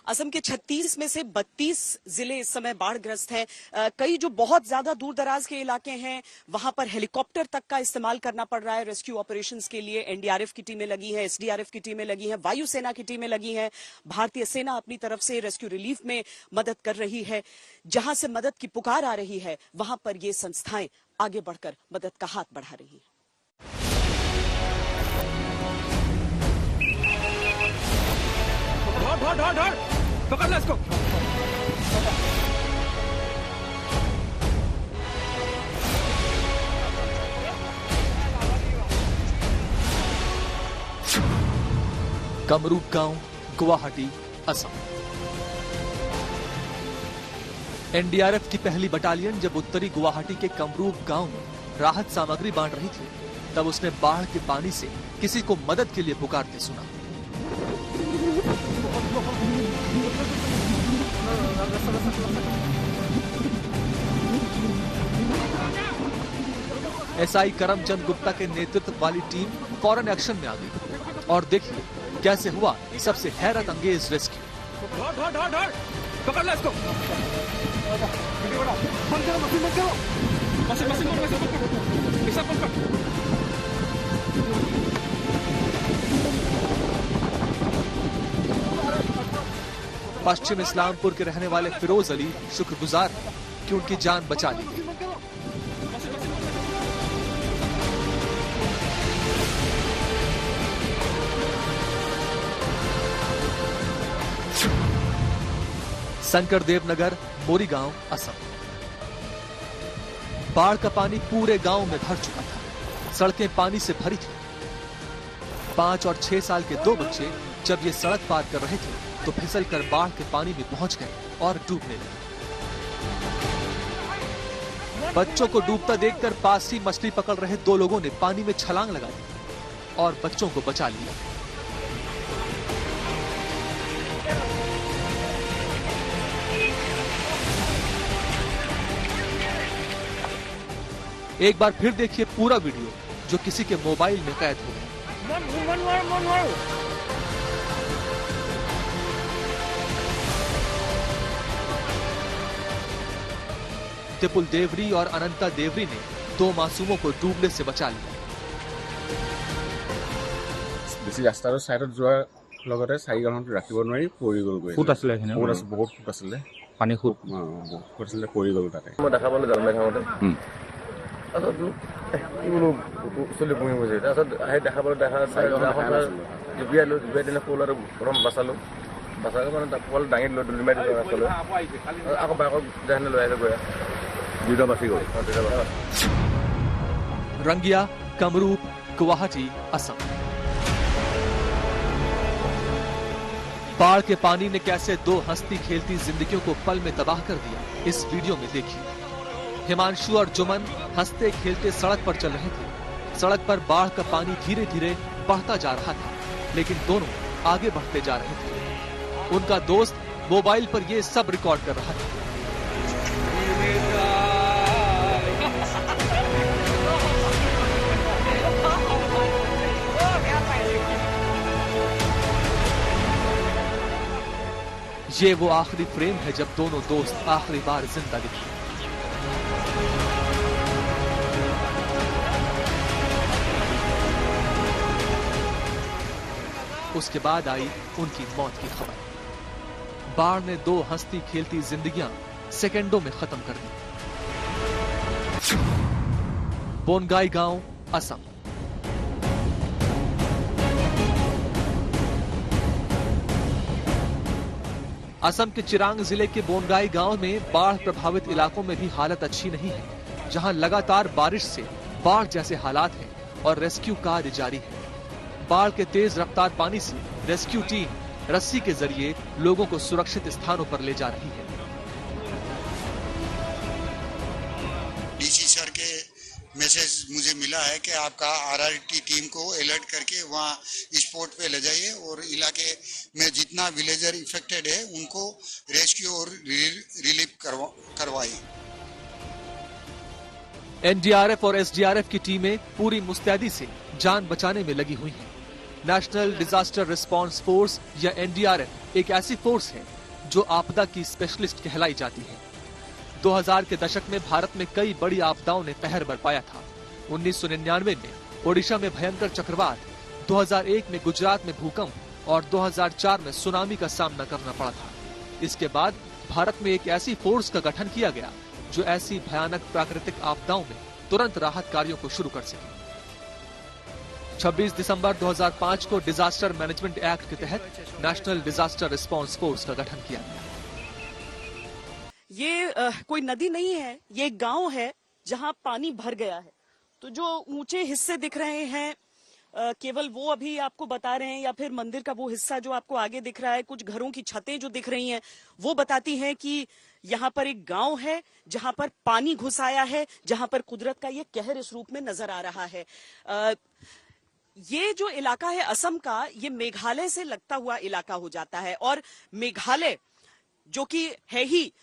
असम के 36 में से 32 जिले इस समय बाढ़ग्रस्त हैं। कई जो बहुत ज्यादा दूर दराज के इलाके हैं वहां पर हेलीकॉप्टर तक का इस्तेमाल करना पड़ रहा है रेस्क्यू ऑपरेशंस के लिए। एनडीआरएफ की टीमें लगी हैं, एसडीआरएफ की टीमें लगी हैं, वायुसेना की टीमें लगी हैं। भारतीय सेना अपनी तरफ से रेस्क्यू रिलीफ में मदद कर रही है। जहां से मदद की पुकार आ रही है वहां पर ये संस्थाएं आगे बढ़कर मदद का हाथ बढ़ा रही हैं। ढोड़ पकड़ लो इसको। कमरूप गांव, गुवाहाटी, असम। एनडीआरएफ की पहली बटालियन जब उत्तरी गुवाहाटी के कमरूप गांव में राहत सामग्री बांट रही थी, तब उसने बाढ़ के पानी से किसी को मदद के लिए पुकारते सुना। एसआई करमचंद गुप्ता के नेतृत्व वाली टीम फौरन एक्शन में आ गई और देखिए कैसे हुआ सबसे हैरत अंगेज रेस्क्यू। पकड़ लो इसको। पश्चिम इस्लामपुर के रहने वाले फिरोज अली शुक्रगुजार हैं कि उनकी जान बचा ली गई। शंकरदेव नगर, मोरीगांव, असम। बाढ़ का पानी पूरे गांव में भर चुका था। सड़कें पानी से भरी थी। 5 और 6 साल के 2 बच्चे जब ये सड़क पार कर रहे थे तो फिसलकर बाढ़ के पानी में पहुंच गए और डूबने लगे। बच्चों को डूबता देखकर पास ही मछली पकड़ रहे 2 लोगों ने पानी में छलांग लगा दी और बच्चों को बचा लिया। एक बार फिर देखिए पूरा वीडियो जो किसी के मोबाइल में कैद हो गया। तिपुल देवरी और अनंता देवरी ने 2 मासूमों को डूबने से बचा लिया। बेसी रास्तार साइडत जोৱাৰ লগতে চাৰিগাঁৱত ৰাখিব নোৱাৰি পৰি গ'লগৈ। ফুট আছিলে এখানে। বহুত ফুট আছিলে। পানী খুব বহুত ফুট আছিলে পৰি গ'ল তাতে। মই দেখা পালোঁ জালমাই থাকোঁতে। তাৰপিছত কি বোলো চলি পুহি গৈছে। তাৰপিছত আহি দেখা পালোঁ জুবিয়াই দিলে ফুল আৰু প্ৰথম বাচালোঁ। বাচালোঁ মানে ফুল দাঙি দিলোঁ দুলি মাৰি দিলোঁ ৰাস্তালৈ। আকৌ বাইকত যেনে লৈ আহিলোঁ গৈ দুটা বাচি গ'ল। रंगिया, कमरूप, गुवाहाटी, असम। बाढ़ के पानी ने कैसे 2 हंसती खेलती जिंदगियों को पल में तबाह कर दिया, इस वीडियो में देखिए। हिमांशु और जुमन हंसते खेलते सड़क पर चल रहे थे। सड़क पर बाढ़ का पानी धीरे धीरे बढ़ता जा रहा था, लेकिन दोनों आगे बढ़ते जा रहे थे। उनका दोस्त मोबाइल पर ये सब रिकॉर्ड कर रहा था। ये वो आखिरी फ्रेम है जब दोनों दोस्त आखिरी बार जिंदा दिखे। उसके बाद आई उनकी मौत की खबर। बाढ़ ने 2 हंसती खेलती जिंदगियां सेकंडों में खत्म कर दी। बोनगाई गांव, असम। असम के चिरांग जिले के बोनगाई गांव में बाढ़ प्रभावित इलाकों में भी हालत अच्छी नहीं है, जहां लगातार बारिश से बाढ़ जैसे हालात हैं और रेस्क्यू कार्य जारी है। बाढ़ के तेज रफ्तार पानी से रेस्क्यू टीम रस्सी के जरिए लोगों को सुरक्षित स्थानों पर ले जा रही है। डीसी सर के मैसेज मुझे मिला है कि आपका आरआरटी टीम को अलर्ट करके वहाँ स्पॉट पे ले जाइए और इलाके में जितना विलेजर इफेक्टेड है उनको रेस्क्यू और रिलीफ करवाइए। एनडीआरएफ और एसडीआरएफ की टीमें पूरी मुस्तैदी से जान बचाने में लगी हुई हैं। नेशनल डिजास्टर रिस्पांस फोर्स या एनडीआरएफ एक ऐसी फोर्स है जो आपदा की स्पेशलिस्ट कहलाई जाती है। 2000 के दशक में भारत में कई बड़ी आपदाओं ने कहर बरपाया था। 1999 में ओडिशा में भयंकर चक्रवात, 2001 में गुजरात में भूकंप और 2004 में सुनामी का सामना करना पड़ा था। इसके बाद भारत में एक ऐसी फोर्स का गठन किया गया जो ऐसी भयानक प्राकृतिक आपदाओं में तुरंत राहत कार्यों को शुरू कर सके। 26 दिसंबर 2005 को डिजास्टर मैनेजमेंट एक्ट के तहत नेशनल डिजास्टर रिस्पांस फोर्स का गठन किया गया। ये कोई नदी नहीं है, ये एक गांव है जहां पानी भर गया है। तो जो ऊंचे हिस्से दिख रहे हैं केवल वो अभी आपको बता रहे हैं, या फिर मंदिर का वो हिस्सा जो आपको आगे दिख रहा है, कुछ घरों की छतें जो दिख रही हैं वो बताती हैं कि यहाँ पर एक गांव है जहां पर पानी घुस आया है, जहां पर कुदरत का ये कहर इस रूप में नजर आ रहा है। ये जो इलाका है असम का, ये मेघालय से लगता हुआ इलाका हो जाता है और मेघालय जो कि है ही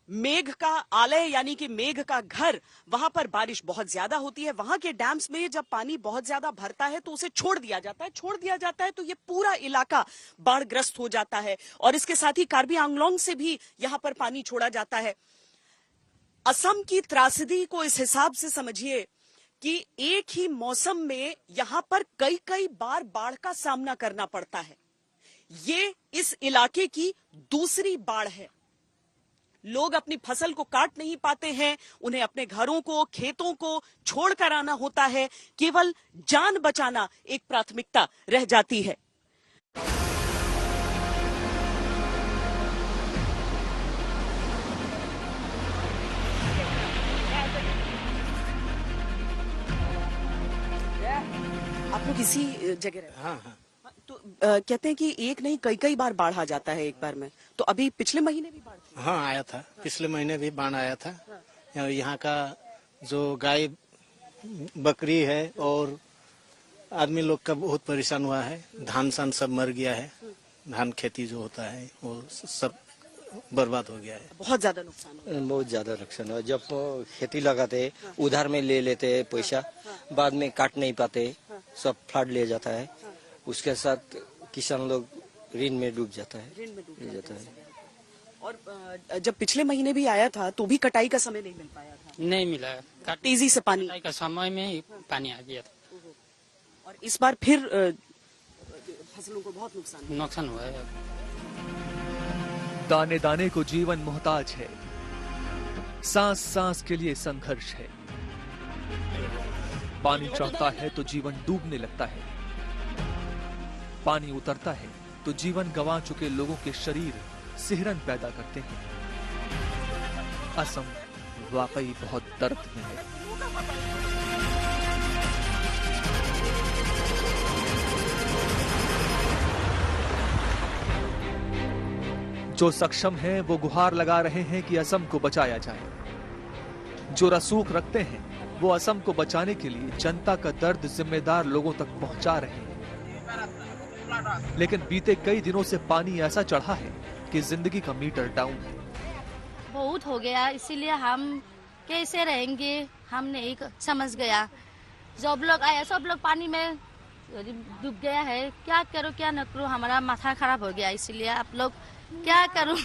मेघ का आलय यानी कि मेघ का घर, वहां पर बारिश बहुत ज्यादा होती है। वहां के डैम्स में जब पानी बहुत ज्यादा भरता है तो उसे छोड़ दिया जाता है तो ये पूरा इलाका बाढ़ग्रस्त हो जाता है और इसके साथ ही कार्बी आंगलोंग से भी यहां पर पानी छोड़ा जाता है। असम की त्रासदी को इस हिसाब से समझिए कि एक ही मौसम में यहां पर कई कई बार बाढ़ का सामना करना पड़ता है। ये इस इलाके की दूसरी बाढ़ है। लोग अपनी फसल को काट नहीं पाते हैं, उन्हें अपने घरों को, खेतों को छोड़कर आना होता है। केवल जान बचाना एक प्राथमिकता रह जाती है। आप लोग इसी जगह रहते हैं? हाँ। तो कहते हैं कि एक नहीं कई बार बाढ़ आ जाता है एक बार में। तो अभी पिछले महीने भी बाढ़ थी? हाँ आया था, पिछले महीने भी बाढ़ आया था। यहाँ का जो गाय बकरी है और आदमी लोग का बहुत परेशान हुआ है। धान सान सब मर गया है, धान खेती जो होता है वो सब बर्बाद हो गया है। बहुत ज्यादा नुकसान हुआ। बहुत ज्यादा नुकसान हुआ। जब खेती लगाते उधार में ले लेते पैसा, बाद में काट नहीं पाते, सब फ्लड ले जाता है। उसके साथ किसान लोग ऋण में डूब जाता है। और जब पिछले महीने भी आया था तो भी कटाई का समय नहीं मिल पाया था? नहीं मिला, तेजी से पानी कटाई का समय में ही पानी आ गया था और इस बार फिर फसलों को बहुत नुकसान हुआ है। दाने दाने को जीवन मोहताज है, सांस सांस के लिए संघर्ष है। पानी चढ़ता है तो जीवन डूबने लगता है, पानी उतरता है तो जीवन गंवा चुके लोगों के शरीर सिहरन पैदा करते हैं। असम वाकई बहुत दर्द में है। जो सक्षम हैं वो गुहार लगा रहे हैं कि असम को बचाया जाए। जो रसूख रखते हैं वो असम को बचाने के लिए जनता का दर्द जिम्मेदार लोगों तक पहुंचा रहे हैं। लेकिन बीते कई दिनों से पानी ऐसा चढ़ा है कि जिंदगी का मीटर डाउन है। बहुत हो गया, इसीलिए हम कैसे रहेंगे हम नहीं समझ गया। जब लोग आया सब लोग पानी में डूब गया है। क्या करो क्या न करो, हमारा माथा खराब हो गया। इसीलिए आप लोग क्या करूं।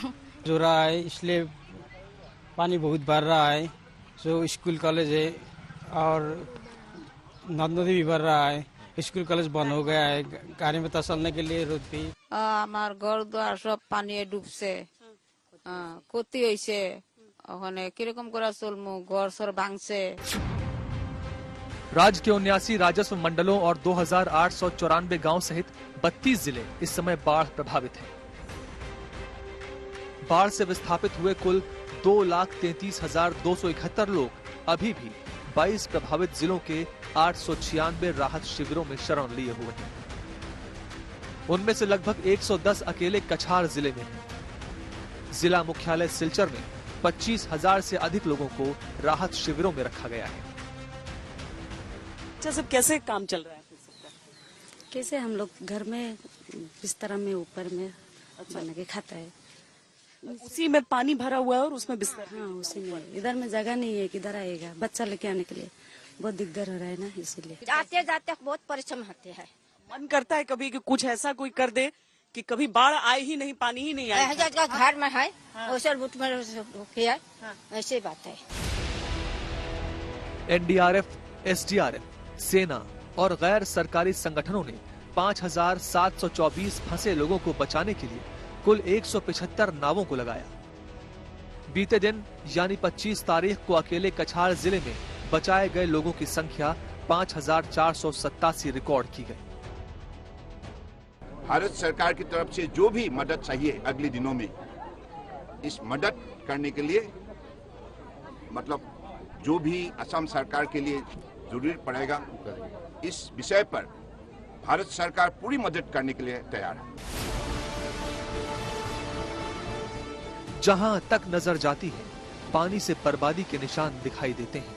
जो रहा है इसलिए पानी बहुत बढ़ रहा है। जो स्कूल कॉलेज है और नदी भी बढ़ रहा है। स्कूल कॉलेज बंद हो गया है, गाड़ी में चलने के लिए रोड पे। हमार घर द्वार सब पानी डूबसे ক্ষতি হয়েছে। ওখানে কিরকম করে চলমু, ঘর সর ভাঙছে। राज्य के 79 राजस्व मंडलों और 2894 गांव सहित 32 जिले इस समय बाढ़ प्रभावित हैं। बाढ़ से विस्थापित हुए कुल 2,33,271 लोग अभी भी 22 प्रभावित जिलों के 896 राहत शिविरों में शरण लिए हुए हैं। उनमें से लगभग 110 अकेले कछार जिले में हैं। जिला मुख्यालय सिलचर में 25,000 से अधिक लोगों को राहत शिविरों में रखा गया है। अच्छा, सब कैसे काम चल रहा है? कैसे हम लोग घर में बिस्तर में ऊपर में बना के खाता है। उसी में पानी भरा हुआ है और उसमें बिस्तर? हाँ उसी में। इधर में जगह नहीं है, किधर आएगा बच्चा लेके आने के लिए, बहुत दिक्कत हो रहा है ना, इसीलिए आते जाते बहुत परिश्रम होते हैं। मन करता है कभी कि कुछ ऐसा कोई कर दे कि कभी बाढ़ आए ही नहीं, पानी ही नहीं आए। घर में है ऐसे बात है। एनडीआरएफ, एसडीआरएफ, सेना और गैर सरकारी संगठनों ने 5,724 फंसे लोगों को बचाने के लिए कुल 175 नावों को लगाया। बीते दिन यानी 25 तारीख को अकेले कछाड़ जिले में बचाए गए लोगों की संख्या 5,487 रिकॉर्ड की गई। भारत सरकार की तरफ से जो भी मदद चाहिए अगले दिनों में, इस मदद करने के लिए मतलब जो भी असम सरकार के लिए जरूरत पड़ेगा, इस विषय पर भारत सरकार पूरी मदद करने के लिए तैयार है। जहां तक नजर जाती है, पानी से बर्बादी के निशान दिखाई देते हैं।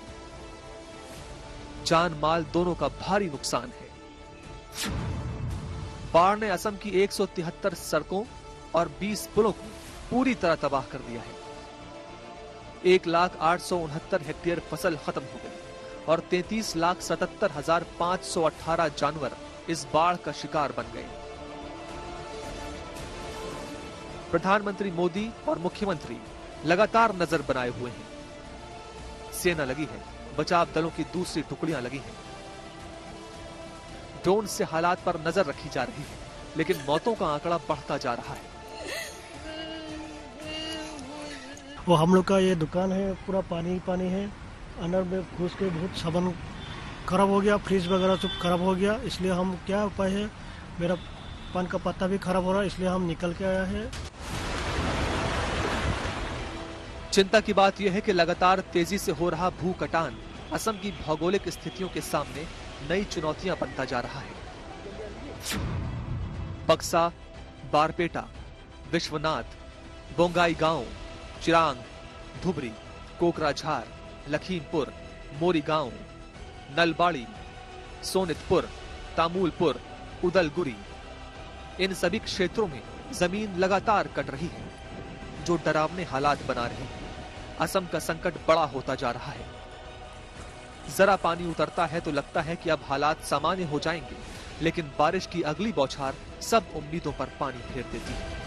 जान माल दोनों का भारी नुकसान है। बाढ़ ने असम की 173 सड़कों और 20 पुलों को पूरी तरह तबाह कर दिया है। 1,869,000 हेक्टेयर फसल खत्म हो गई और 33,77,518 जानवर इस बाढ़ का शिकार बन गए। प्रधानमंत्री मोदी और मुख्यमंत्री लगातार नजर बनाए हुए हैं। सेना लगी है, बचाव दलों की दूसरी टुकड़ियां लगी हैं। ड्रोन से हालात पर नजर रखी जा रही है, लेकिन मौतों का आंकड़ा बढ़ता जा रहा है। वो हम लोग का ये दुकान है, पूरा पानी पानी है। अंदर में घुस के बहुत सामान खराब हो गया, फ्रिज वगैरह सब खराब हो गया। इसलिए हम क्या उपाय है, मेरा पान का पत्ता भी खराब हो रहा है, इसलिए हम निकल के आया है। चिंता की बात यह है कि लगातार तेजी से हो रहा भू कटान असम की भौगोलिक स्थितियों के सामने नई चुनौतियां बनता जा रहा है। बक्सा, बारपेटा, विश्वनाथ, बोंगाई गांव, चिरांग, धुबरी, कोकराझार, लखीमपुर, मोरीगांव, नलबाड़ी, सोनितपुर, तामुलपुर, उदलगुरी, इन सभी क्षेत्रों में जमीन लगातार कट रही है, जो डरावने हालात बना रहे हैं। असम का संकट बड़ा होता जा रहा है। जरा पानी उतरता है तो लगता है कि अब हालात सामान्य हो जाएंगे, लेकिन बारिश की अगली बौछार सब उम्मीदों पर पानी फेर देती है।